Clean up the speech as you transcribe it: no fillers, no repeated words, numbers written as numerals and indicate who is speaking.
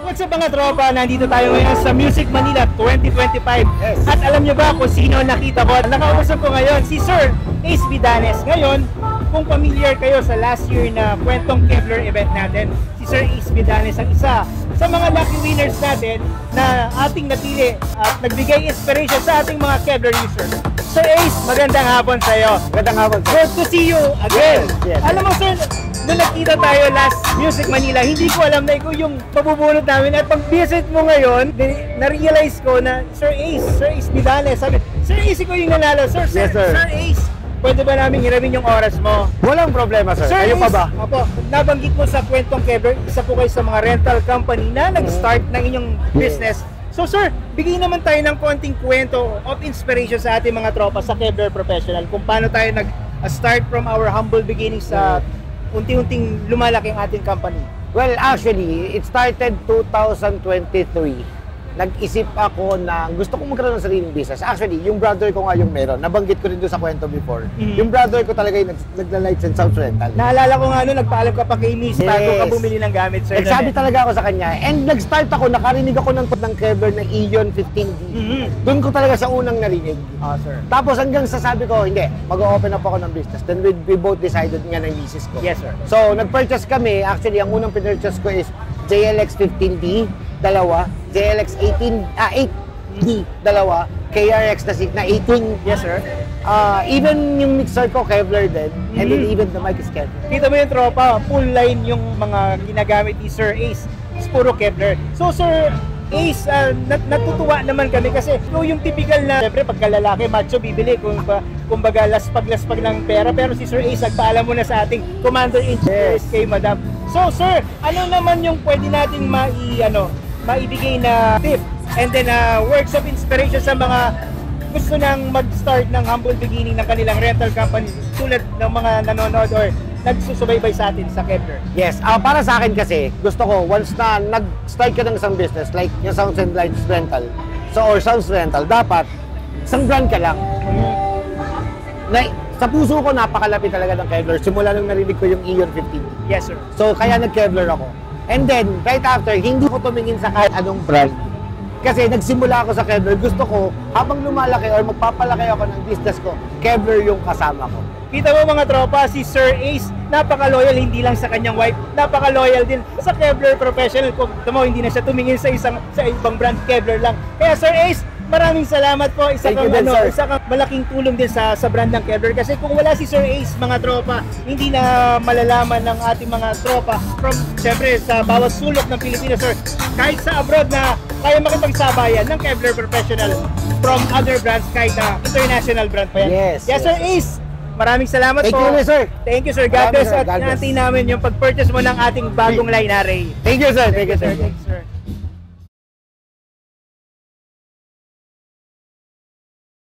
Speaker 1: What's up mga tropa? Nandito tayo ngayon sa Music Manila 2025. Yes. At alam nyo ba kung sino nakita ko? Nakausap ko ngayon si Sir Ace Vidanes. Ngayon, kung familiar kayo sa last year na Kwentong Kevlar event natin, si Sir Ace Vidanes ang isa sa mga lucky winners natin na ating napili at nagbigay inspiration sa ating mga Kevlar users. Sir Ace, magandang hapon sa iyo.
Speaker 2: Magandang hapon.
Speaker 1: Good to see you again.
Speaker 2: Yes.
Speaker 1: Alam mo sir, nung nakita tayo last Music Manila, hindi ko alam na ikaw yung mabubunot namin. At pag-visit mo ngayon, na-realize ko na Sir Ace Vidanes. Sabi, Sir Ace, ikaw yung nanalo. Sir Ace, pwede ba namin hiramin yung oras mo?
Speaker 2: Walang problema, sir. Kayo pa ba?
Speaker 1: Opo, nabanggit mo sa Kwentong Kevlar, isa po kayo sa mga rental company na nag-start ng inyong business. So sir, bigyan naman tayo ng konting kwento of inspiration sa ating mga tropa sa Kevlar Professional. Kung paano tayo nag-start from our humble beginnings sa unti-unting lumalaki ang ating company.
Speaker 2: Well, actually, it started 2023. Nag-isip ako na gusto kong magkaroon ng sariling business. Actually, yung brother ko nga yung meron. Nabanggit ko rin doon sa kwento before. Yung brother ko talaga yung nagla-lights and sound rental.
Speaker 1: Naalala ko nga noon, nagpaalam ka pa kay Miss bago ka bumili ng gamit, sir.
Speaker 2: Nagsabi talaga ako sa kanya. And nag-start ako, nakarinig ako ng Kevlar ng Eon 15D. Doon ko talaga sa unang narinig.
Speaker 1: Sir.
Speaker 2: Tapos hanggang sasabi ko, hindi, mag-open up ako ng business. Then we both decided nga ng misis ko.
Speaker 1: Yes, sir.
Speaker 2: So, nag-purchase kami. Actually, ang unang pinurchase ko is JLX 15D, dalawa, JLX 8D, dalawa, KRX na 18.
Speaker 1: Yes, sir.
Speaker 2: Even yung mixer ko, Kevlar din. And then even the mic is Kevlar.
Speaker 1: Kita mo yung tropa, full line yung mga ginagamit ni Sir Ace. It's puro Kevlar. So, Sir Ace, natutuwa naman kami kasi yung typical na, siyempre, pagkalalaki, macho, bibili, kumbaga laspag-laspag ng pera. Pero si Sir Ace, nagpaalam mo na sa ating Commander-in-Chief kay Madam. So, sir, ano naman yung pwede nating maibigay na tip and then words of inspiration sa mga gusto nang mag-start ng humble beginning ng kanilang rental company tulad ng mga nanonood or nagsusubaybay sa atin sa Kevlar?
Speaker 2: Yes, para sa akin kasi, gusto ko, once na nag-start ka ng isang business, like yung sounds and lights rental, or sounds rental, dapat, isang brand ka lang. Sa puso ko, napakalapit talaga ng Kevlar. Simula nung narinig ko yung Eon 15.
Speaker 1: Yes, sir.
Speaker 2: So, kaya nag-Kevlar ako. And then, right after, hindi ko tumingin sa kahit anong brand. Kasi nagsimula ako sa Kevlar. Gusto ko, habang lumalaki or magpapalaki ako ng business ko, Kevlar yung kasama ko.
Speaker 1: Kita mo mga tropa, si Sir Ace, napaka-loyal hindi lang sa kanyang wife, napaka-loyal din sa Kevlar Professional. Kung mo, hindi na siya tumingin sa ibang brand, Kevlar lang. Kaya Sir Ace, maraming salamat po. Isa kang malaking tulong din sa brand ng Kevlar. Kasi kung wala si Sir Ace, mga tropa, hindi na malalaman ng ating mga tropa from, syempre, sa bawat sulok ng Pilipinas, sir. Kahit sa abroad na kaya makipagsabayan ng Kevlar Professional from other brands, kahit international brand pa yan.
Speaker 2: Yes,
Speaker 1: Sir Ace, maraming salamat po.
Speaker 2: Thank you, sir.
Speaker 1: Thank you, sir. God bless. At natin namin yung pag-purchase mo ng ating bagong line array.
Speaker 2: Thank you, sir. Thank you, sir.